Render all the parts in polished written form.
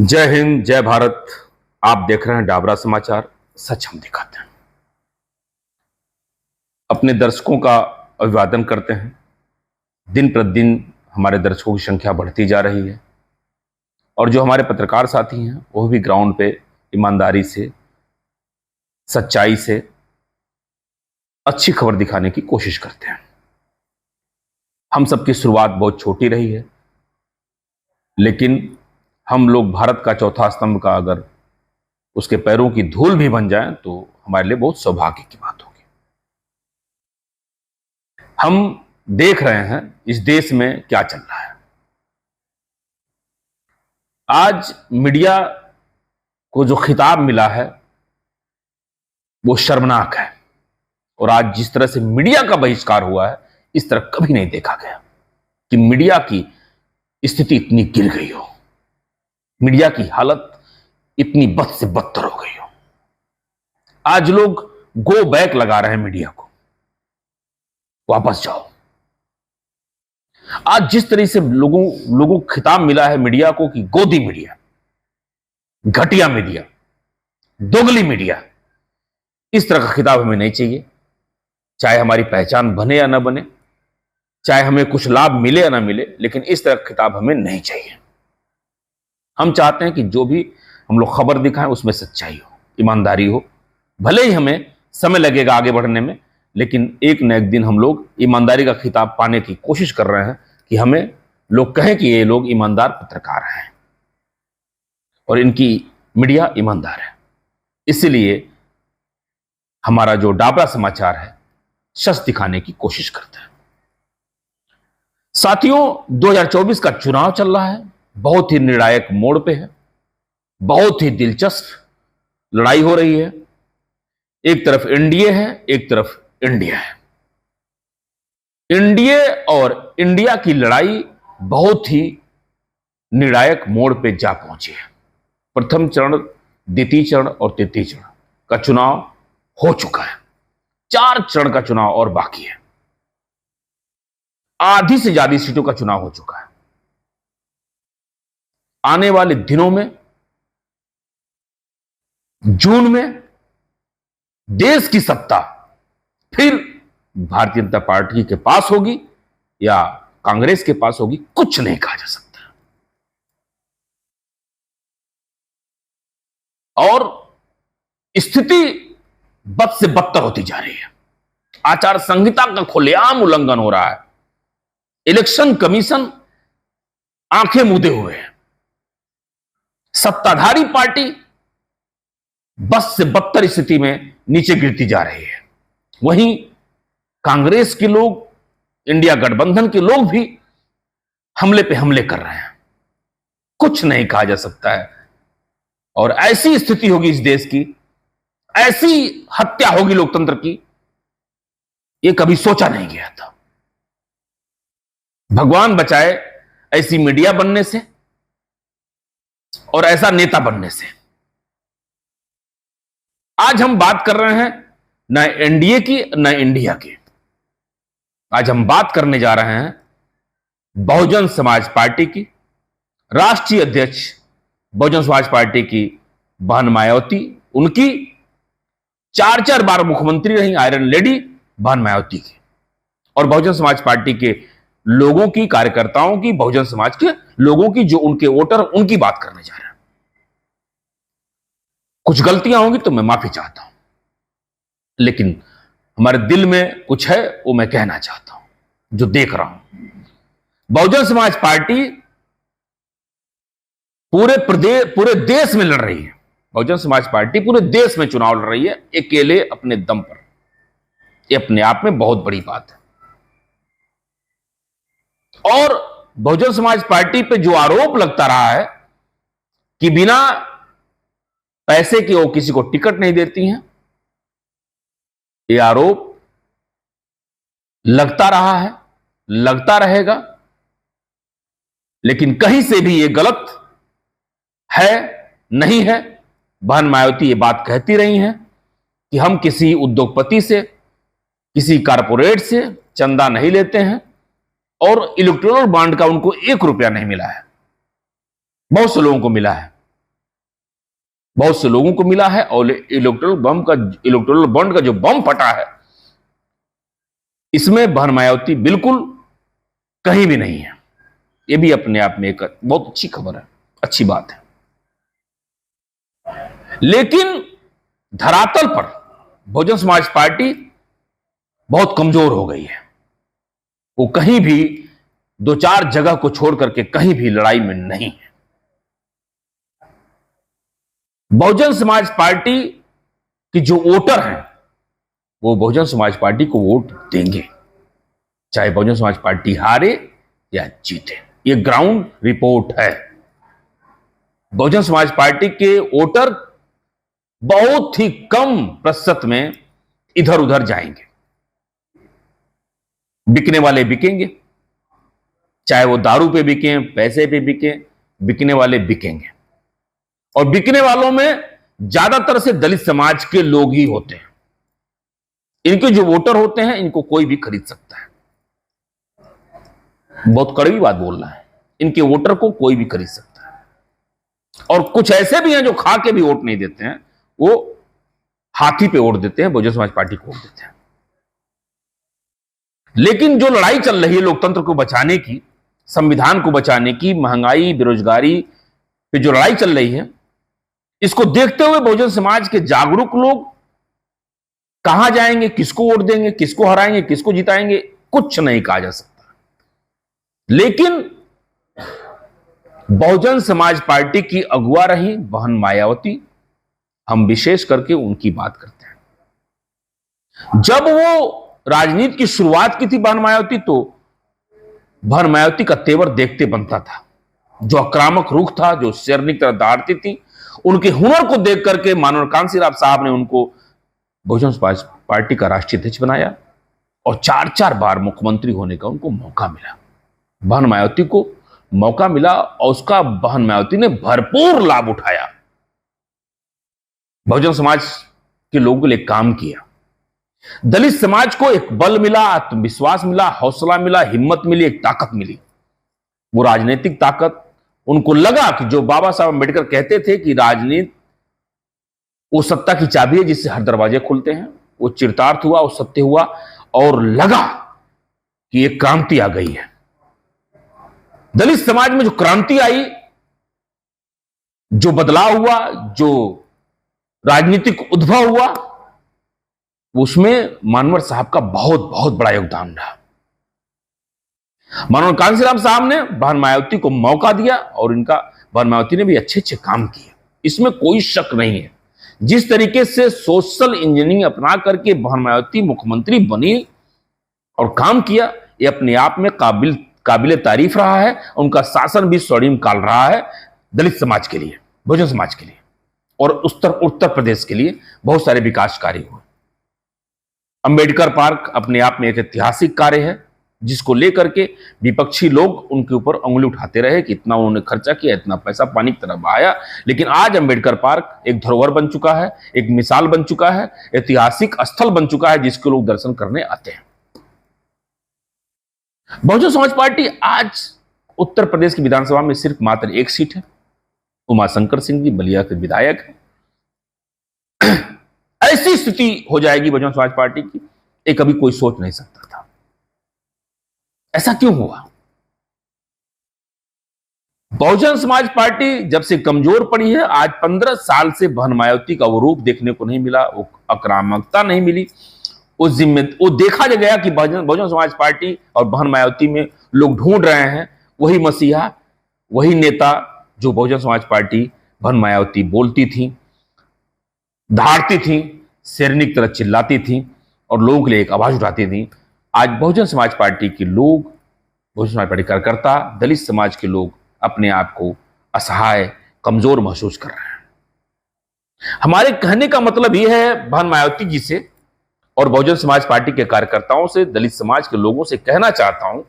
जय हिंद, जय भारत। आप देख रहे हैं डाबरा समाचार, सच हम दिखाते हैं। अपने दर्शकों का अभिवादन करते हैं। दिन प्रतिदिन हमारे दर्शकों की संख्या बढ़ती जा रही है और जो हमारे पत्रकार साथी हैं वो भी ग्राउंड पे ईमानदारी से, सच्चाई से अच्छी खबर दिखाने की कोशिश करते हैं। हम सबकी शुरुआत बहुत छोटी रही है, लेकिन हम लोग भारत का चौथा स्तंभ का अगर उसके पैरों की धूल भी बन जाएं तो हमारे लिए बहुत सौभाग्य की बात होगी। हम देख रहे हैं इस देश में क्या चल रहा है। आज मीडिया को जो खिताब मिला है वो शर्मनाक है, और आज जिस तरह से मीडिया का बहिष्कार हुआ है इस तरह कभी नहीं देखा गया कि मीडिया की स्थिति इतनी गिर गई हो, मीडिया की हालत इतनी बद से बदतर हो गई हो। आज लोग गो बैक लगा रहे हैं मीडिया को, वापस जाओ। आज जिस तरह से लोगों को खिताब मिला है मीडिया को कि गोदी मीडिया, घटिया मीडिया, दोगली मीडिया, इस तरह का खिताब हमें नहीं चाहिए। चाहे हमारी पहचान बने या ना बने, चाहे हमें कुछ लाभ मिले या ना मिले, लेकिन इस तरह का खिताब हमें नहीं चाहिए। हम चाहते हैं कि जो भी हम लोग खबर दिखाएं उसमें सच्चाई हो, ईमानदारी हो। भले ही हमें समय लगेगा आगे बढ़ने में, लेकिन एक न एक दिन हम लोग ईमानदारी का खिताब पाने की कोशिश कर रहे हैं कि हमें लोग कहें कि ये लोग ईमानदार पत्रकार हैं और इनकी मीडिया ईमानदार है। इसलिए हमारा जो डाबरा समाचार है सच दिखाने की कोशिश करता है। साथियों, 2024 का चुनाव चल रहा है, बहुत ही निर्णायक मोड़ पे है, बहुत ही दिलचस्प लड़ाई हो रही है। एक तरफ एनडीए है, एक तरफ इंडिया है। एनडीए और इंडिया की लड़ाई बहुत ही निर्णायक मोड़ पे जा पहुंची है। प्रथम चरण, द्वितीय चरण और तृतीय चरण का चुनाव हो चुका है। 4 चरण का चुनाव और बाकी है। आधी से ज्यादा सीटों का चुनाव हो चुका है। आने वाले दिनों में, जून में, देश की सत्ता फिर भारतीय जनता पार्टी के पास होगी या कांग्रेस के पास होगी, कुछ नहीं कहा जा सकता। और स्थिति बद से बदतर होती जा रही है। आचार संहिता का खुलेआम उल्लंघन हो रहा है। इलेक्शन कमीशन आंखें मूंदे हुए है। सत्ताधारी पार्टी बद से बदतर स्थिति में नीचे गिरती जा रही है। वहीं कांग्रेस के लोग, इंडिया गठबंधन के लोग भी हमले पे हमले कर रहे हैं। कुछ नहीं कहा जा सकता है। और ऐसी स्थिति होगी इस देश की, ऐसी हत्या होगी लोकतंत्र की, ये कभी सोचा नहीं गया था। भगवान बचाए ऐसी मीडिया बनने से और ऐसा नेता बनने से। आज हम बात कर रहे हैं न एनडीए की न इंडिया की। आज हम बात करने जा रहे हैं बहुजन समाज पार्टी की। राष्ट्रीय अध्यक्ष बहुजन समाज पार्टी की बहन मायावती, उनकी 4 बार मुख्यमंत्री रही आयरन लेडी बहन मायावती की, और बहुजन समाज पार्टी के लोगों की, कार्यकर्ताओं की, बहुजन समाज के लोगों की, जो उनके वोटर, उनकी बात करने जा रहे हैं। कुछ गलतियां होंगी तो मैं माफी चाहता हूं, लेकिन हमारे दिल में कुछ है वो मैं कहना चाहता हूं, जो देख रहा हूं। बहुजन समाज पार्टी पूरे देश में लड़ रही है। बहुजन समाज पार्टी पूरे देश में चुनाव लड़ रही है, अकेले अपने दम पर। यह अपने आप में बहुत बड़ी बात है। और बहुजन समाज पार्टी पे जो आरोप लगता रहा है कि बिना पैसे के वो किसी को टिकट नहीं देती हैं, यह आरोप लगता रहा है, लगता रहेगा। लेकिन कहीं से भी यह गलत है, नहीं है। बहन मायावती ये बात कहती रही हैं कि हम किसी उद्योगपति से, किसी कारपोरेट से चंदा नहीं लेते हैं, और इलेक्टोरल बॉन्ड का उनको 1 रुपया नहीं मिला है। बहुत से लोगों को मिला है, बहुत से लोगों को मिला है, और इलेक्टोरल बॉन्ड का जो बम फटा है, इसमें बहन मायावती बिल्कुल कहीं भी नहीं है। यह भी अपने आप में एक बहुत अच्छी खबर है, अच्छी बात है। लेकिन धरातल पर बहुजन समाज पार्टी बहुत कमजोर हो गई है। वो कहीं भी दो चार जगह को छोड़ करके कहीं भी लड़ाई में नहीं है। बहुजन समाज पार्टी की जो वोटर हैं, वो बहुजन समाज पार्टी को वोट देंगे, चाहे बहुजन समाज पार्टी हारे या जीते। ये ग्राउंड रिपोर्ट है। बहुजन समाज पार्टी के वोटर बहुत ही कम प्रतिशत में इधर उधर जाएंगे। बिकने वाले बिकेंगे, चाहे वो दारू पे बिके, पैसे पे बिके, बिकने वाले बिकेंगे। और बिकने वालों में ज्यादातर से दलित समाज के लोग ही होते हैं। इनके जो वोटर होते हैं, इनको कोई भी खरीद सकता है। बहुत कड़वी बात बोल रहा है, इनके वोटर को कोई भी खरीद सकता है। और कुछ ऐसे भी हैं जो खा के भी वोट नहीं देते हैं, वो हाथी पे वोट देते हैं, बहुजन समाज पार्टी को वोट देते हैं। लेकिन जो लड़ाई चल रही है लोकतंत्र को बचाने की, संविधान को बचाने की, महंगाई बेरोजगारी पे जो लड़ाई चल रही है, इसको देखते हुए बहुजन समाज के जागरूक लोग कहां जाएंगे, किसको वोट देंगे, किसको हराएंगे, किसको जिताएंगे, कुछ नहीं कहा जा सकता। लेकिन बहुजन समाज पार्टी की अगुवा रही बहन मायावती, हम विशेष करके उनकी बात करते हैं। जब वो राजनीति की शुरुआत की थी बहन मायावती, तो बहन मायावती का तेवर देखते बनता था। जो आक्रामक रुख था, जो शेरनी की तरह दहाड़ती थी, उनके हुनर को देख करके मानव कांसी राव साहब ने उनको बहुजन समाज पार्टी का राष्ट्रीय अध्यक्ष बनाया, और 4-4 बार मुख्यमंत्री होने का उनको मौका मिला। बहन मायावती को मौका मिला और उसका बहन मायावती ने भरपूर लाभ उठाया। बहुजन समाज के लोगों के लिए काम किया। दलित समाज को एक बल मिला, आत्मविश्वास मिला, हौसला मिला, हिम्मत मिली, एक ताकत मिली। वो राजनीतिक ताकत, उनको लगा कि जो बाबा साहब अम्बेडकर कहते थे कि राजनीति वो सत्ता की चाबी है जिससे हर दरवाजे खुलते हैं, वो चरितार्थ हुआ, वो सत्य हुआ, और लगा कि एक क्रांति आ गई है। दलित समाज में जो क्रांति आई, जो बदलाव हुआ, जो राजनीतिक उद्भव हुआ, उसमें मानवर साहब का बहुत बहुत बड़ा योगदान रहा। मानव कांसीराम साहब ने बहन मायावती को मौका दिया, और इनका बहन मायावती ने भी अच्छे अच्छे काम किए, इसमें कोई शक नहीं है। जिस तरीके से सोशल इंजीनियरिंग अपना करके बहन मायावती मुख्यमंत्री बनी और काम किया, ये अपने आप में काबिल तारीफ रहा है। उनका शासन भी स्वर्णिम काल रहा है दलित समाज के लिए, बहुजन समाज के लिए, और उत्तर प्रदेश के लिए बहुत सारे विकास कार्य हुए। अंबेडकर पार्क अपने आप में एक ऐतिहासिक कार्य है, जिसको लेकर के विपक्षी लोग उनके ऊपर उंगली उठाते रहे कि इतना उन्होंने खर्चा किया, इतना पैसा पानी की तरह बहाया। लेकिन आज अंबेडकर पार्क एक धरोहर बन चुका है, एक मिसाल बन चुका है, ऐतिहासिक स्थल बन चुका है, जिसके लोग दर्शन करने आते हैं। बहुजन समाज पार्टी आज उत्तर प्रदेश की विधानसभा में सिर्फ मात्र एक सीट है। उमाशंकर सिंह जी बलिया के विधायक हैं। ऐसी स्थिति हो जाएगी बहुजन समाज पार्टी की, ये कभी कोई सोच नहीं सकता था। ऐसा क्यों हुआ? बहुजन समाज पार्टी जब से कमजोर पड़ी है, आज 15 साल से बहन मायावती का वो रूप देखने को नहीं मिला, वो आक्रामकता नहीं मिली। वो देखा गया कि बहुजन समाज पार्टी और बहन मायावती में लोग ढूंढ रहे हैं वही मसीहा, वही नेता जो बहुजन समाज पार्टी बहन मायावती बोलती थी, धारती थी, शेरनी की तरह चिल्लाती थी और लोगों के लिए एक आवाज उठाती थी। आज बहुजन समाज पार्टी के लोग, बहुजन समाज पार्टी कार्यकर्ता, दलित समाज के लोग अपने आप को असहाय, कमजोर महसूस कर रहे हैं। हमारे कहने का मतलब यह है बहन मायावती जी से और बहुजन समाज पार्टी के कार्यकर्ताओं से, दलित समाज के लोगों से कहना चाहता हूं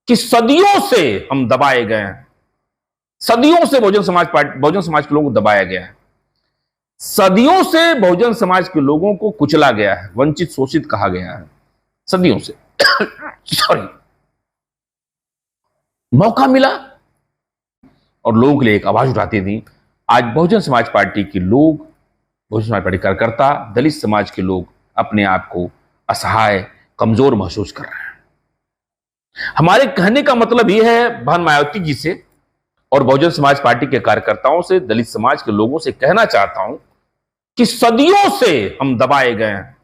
कि सदियों से हम दबाए गए हैं। सदियों से बहुजन समाज के लोगों को दबाया गया है। सदियों से बहुजन समाज के लोगों को कुचला गया है, वंचित शोषित कहा गया है, सदियों से। सॉरी, मौका मिला और लोगों के लिए एक आवाज उठाती थी आज बहुजन समाज पार्टी के लोग, बहुजन समाज पार्टी कार्यकर्ता, दलित समाज के लोग अपने आप को असहाय, कमजोर महसूस कर रहे हैं। हमारे कहने का मतलब यह है बहन मायावती जी से और बहुजन समाज पार्टी के कार्यकर्ताओं से, दलित समाज के लोगों से कहना चाहता हूं कि सदियों से हम दबाए गए हैं,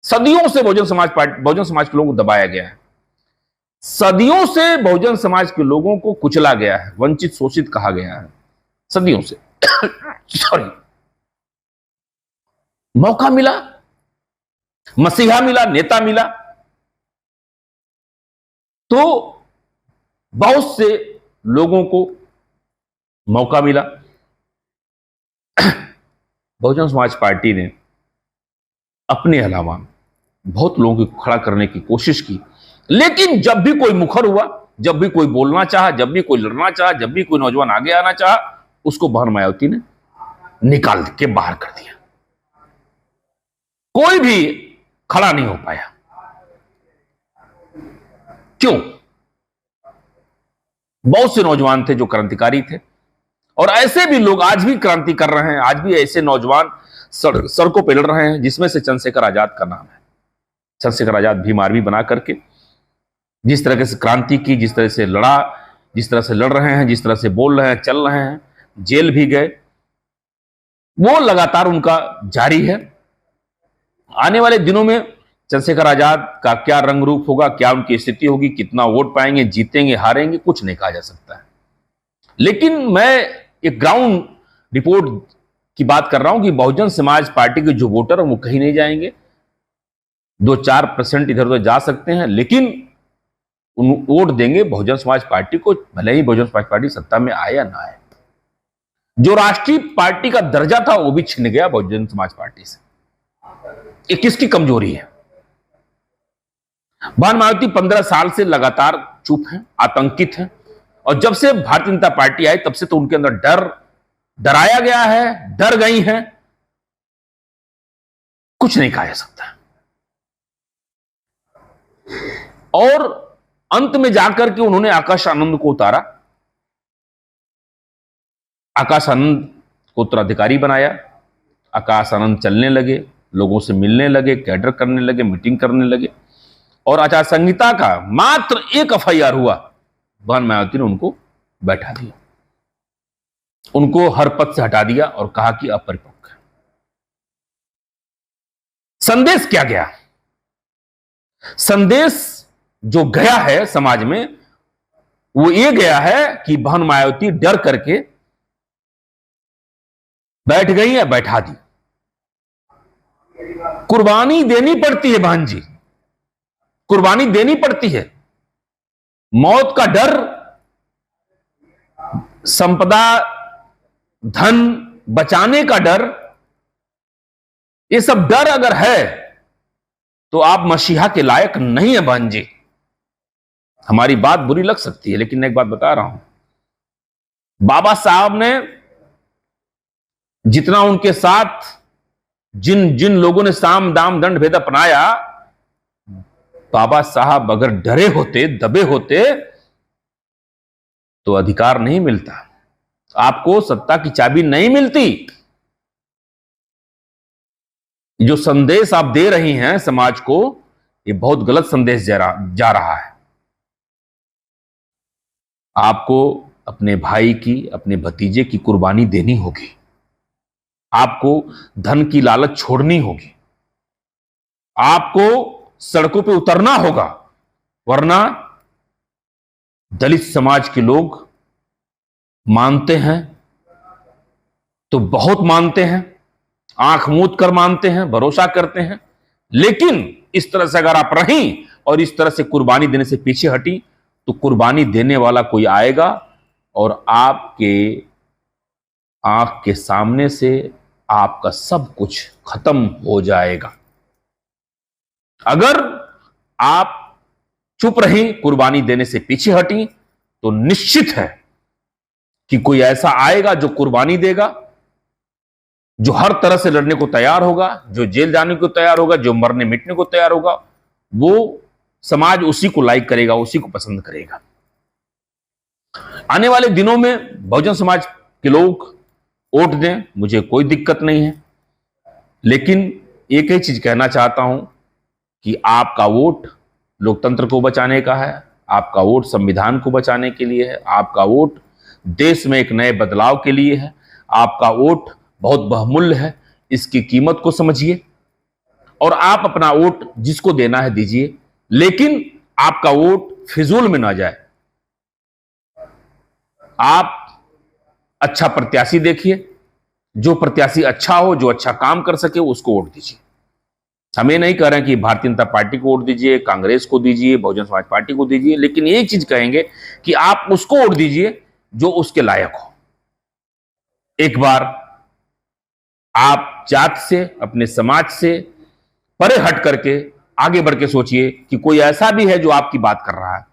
सदियों से बहुजन समाज के लोगों को दबाया गया है, सदियों से बहुजन समाज के लोगों को कुचला गया है, वंचित शोषित कहा गया है, सदियों से। सॉरी, मौका मिला, मसीहा मिला, नेता मिला, तो बहुत से लोगों को मौका मिला। बहुजन समाज पार्टी ने अपने अलावा बहुत लोगों को खड़ा करने की कोशिश की, लेकिन जब भी कोई मुखर हुआ, जब भी कोई बोलना चाहा, जब भी कोई लड़ना चाहा, जब भी कोई नौजवान आगे आना चाहा, उसको बहन मायावती ने निकाल के बाहर कर दिया। कोई भी खड़ा नहीं हो पाया। क्यों? बहुत से नौजवान थे जो क्रांतिकारी थे, और ऐसे भी लोग आज भी क्रांति कर रहे हैं। आज भी ऐसे नौजवान सड़कों पर लड़ रहे हैं, जिसमें से चंद्रशेखर आजाद का नाम है। चंद्रशेखर आजाद भीम आर्मी बना करके जिस तरह से क्रांति की, जिस तरह से लड़ा, जिस तरह से लड़ रहे हैं, जिस तरह से बोल रहे हैं, चल रहे हैं, जेल भी गए, वो लगातार उनका जारी है। आने वाले दिनों में चंद्रशेखर आजाद का क्या रंग रूप होगा, क्या उनकी स्थिति होगी, कितना वोट पाएंगे, जीतेंगे, हारेंगे, कुछ नहीं कहा जा सकता है। लेकिन मैं एक ग्राउंड रिपोर्ट की बात कर रहा हूं कि बहुजन समाज पार्टी के जो वोटर हैं वो कहीं नहीं जाएंगे। 2-4% इधर उधर जा सकते हैं, लेकिन वोट देंगे बहुजन समाज पार्टी को, भले ही बहुजन समाज पार्टी सत्ता में आए या ना आए। जो राष्ट्रीय पार्टी का दर्जा था वो भी छिन गया बहुजन समाज पार्टी से। ये किसकी कमजोरी है? बहन मायावती 15 साल से लगातार चुप हैं, आतंकित हैं, और जब से भारतीय जनता पार्टी आई तब से तो उनके अंदर डराया गया है, डर गई हैं, कुछ नहीं कहा जा सकता। और अंत में जाकर के उन्होंने आकाश आनंद को उतारा, आकाश आनंद को उत्तराधिकारी बनाया। आकाश आनंद चलने लगे, लोगों से मिलने लगे, कैडर करने लगे, मीटिंग करने लगे, और आचार संहिता का मात्र एक एफआईआर हुआ, बहन मायावती ने उनको बैठा दिया, उनको हर पद से हटा दिया और कहा कि अपरिपक्व है। संदेश क्या गया? संदेश जो गया है समाज में वो ये गया है कि बहन मायावती डर करके बैठ गई है, बैठा दी। कुर्बानी देनी पड़ती है बहन जी, कुर्बानी देनी पड़ती है। मौत का डर, संपदा धन बचाने का डर, ये सब डर अगर है तो आप मसीहा के लायक नहीं है बहन जी। हमारी बात बुरी लग सकती है, लेकिन मैं एक बात बता रहा हूं, बाबा साहब ने जितना उनके साथ जिन जिन लोगों ने साम दाम दंड भेद अपनाया, बाबा साहब अगर डरे होते, दबे होते तो अधिकार नहीं मिलता, आपको सत्ता की चाबी नहीं मिलती। जो संदेश आप दे रही हैं समाज को, ये बहुत गलत संदेश जा रहा है। आपको अपने भाई की, अपने भतीजे की कुर्बानी देनी होगी, आपको धन की लालच छोड़नी होगी, आपको सड़कों पे उतरना होगा, वरना दलित समाज के लोग मानते हैं तो बहुत मानते हैं, आंख मूंद कर मानते हैं, भरोसा करते हैं, लेकिन इस तरह से अगर आप रहीं और इस तरह से कुर्बानी देने से पीछे हटी तो कुर्बानी देने वाला कोई आएगा और आपके आंख के सामने से आपका सब कुछ खत्म हो जाएगा। अगर आप चुप रही, कुर्बानी देने से पीछे हटी, तो निश्चित है कि कोई ऐसा आएगा जो कुर्बानी देगा, जो हर तरह से लड़ने को तैयार होगा, जो जेल जाने को तैयार होगा, जो मरने मिटने को तैयार होगा। वो समाज उसी को लाइक करेगा, उसी को पसंद करेगा। आने वाले दिनों में बहुजन समाज के लोग वोट दें, मुझे कोई दिक्कत नहीं है। लेकिन एक ही चीज कहना चाहता हूं कि आपका वोट लोकतंत्र को बचाने का है, आपका वोट संविधान को बचाने के लिए है, आपका वोट देश में एक नए बदलाव के लिए है, आपका वोट बहुत बहुमूल्य है। इसकी कीमत को समझिए और आप अपना वोट जिसको देना है दीजिए, लेकिन आपका वोट फिजूल में ना जाए। आप अच्छा प्रत्याशी देखिए, जो प्रत्याशी अच्छा हो, जो अच्छा काम कर सके, उसको वोट दीजिए। हम ये नहीं कह रहे हैं कि भारतीय जनता पार्टी को वोट दीजिए, कांग्रेस को दीजिए, बहुजन समाज पार्टी को दीजिए, लेकिन एक चीज कहेंगे कि आप उसको वोट दीजिए जो उसके लायक हो। एक बार आप जात से, अपने समाज से परे हट करके आगे बढ़ के सोचिए कि कोई ऐसा भी है जो आपकी बात कर रहा है,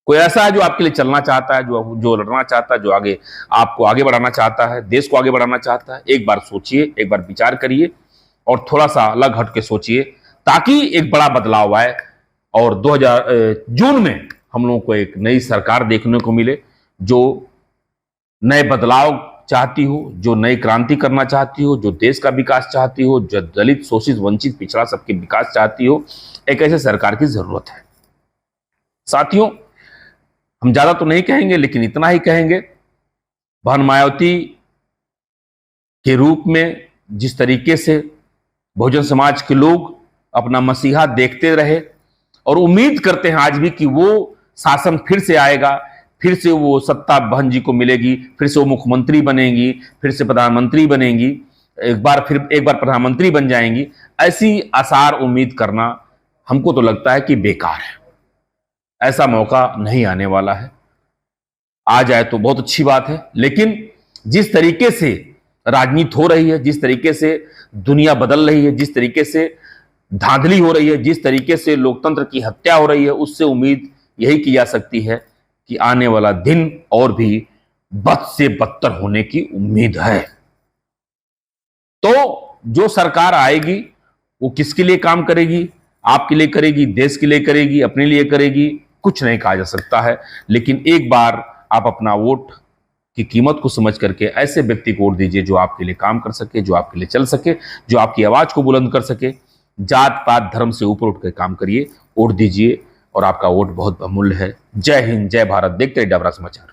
कोई ऐसा है जो आपके लिए चलना चाहता है, जो लड़ना चाहता है, जो आगे आपको आगे बढ़ाना चाहता है, देश को आगे बढ़ाना चाहता है। एक बार सोचिए, एक बार विचार करिए और थोड़ा सा अलग हट के सोचिए, ताकि एक बड़ा बदलाव आए और 2000 जून में हम लोगों को एक नई सरकार देखने को मिले, जो नए बदलाव चाहती हो, जो नई क्रांति करना चाहती हो, जो देश का विकास चाहती हो, जो दलित, शोषित, वंचित, पिछड़ा सबके विकास चाहती हो। एक ऐसे सरकार की जरूरत है। साथियों, हम ज्यादा तो नहीं कहेंगे, लेकिन इतना ही कहेंगे, बहन मायावती के रूप में जिस तरीके से बहुजन समाज के लोग अपना मसीहा देखते रहे और उम्मीद करते हैं आज भी कि वो शासन फिर से आएगा, फिर से वो सत्ता बहन जी को मिलेगी, फिर से वो मुख्यमंत्री बनेंगी, फिर से प्रधानमंत्री बनेंगी, एक बार प्रधानमंत्री बन जाएंगी, ऐसी आसार उम्मीद करना हमको तो लगता है कि बेकार है। ऐसा मौका नहीं आने वाला है। आ जाए तो बहुत अच्छी बात है, लेकिन जिस तरीके से राजनीति हो रही है, जिस तरीके से दुनिया बदल रही है, जिस तरीके से धांधली हो रही है, जिस तरीके से लोकतंत्र की हत्या हो रही है, उससे उम्मीद यही की जा सकती है कि आने वाला दिन और भी बद से बदतर होने की उम्मीद है। तो जो सरकार आएगी वो किसके लिए काम करेगी? आपके लिए करेगी, देश के लिए करेगी, अपने लिए करेगी, कुछ नहीं कहा जा सकता है। लेकिन एक बार आप अपना वोट की कीमत को समझ करके ऐसे व्यक्ति को वोट दीजिए जो आपके लिए काम कर सके, जो आपके लिए चल सके, जो आपकी आवाज को बुलंद कर सके। जात पात धर्म से ऊपर उठ कर काम करिए, वोट दीजिए और आपका वोट बहुत बहुमूल्य है। जय हिंद, जय भारत। देखते रहिए डबरा समाचार।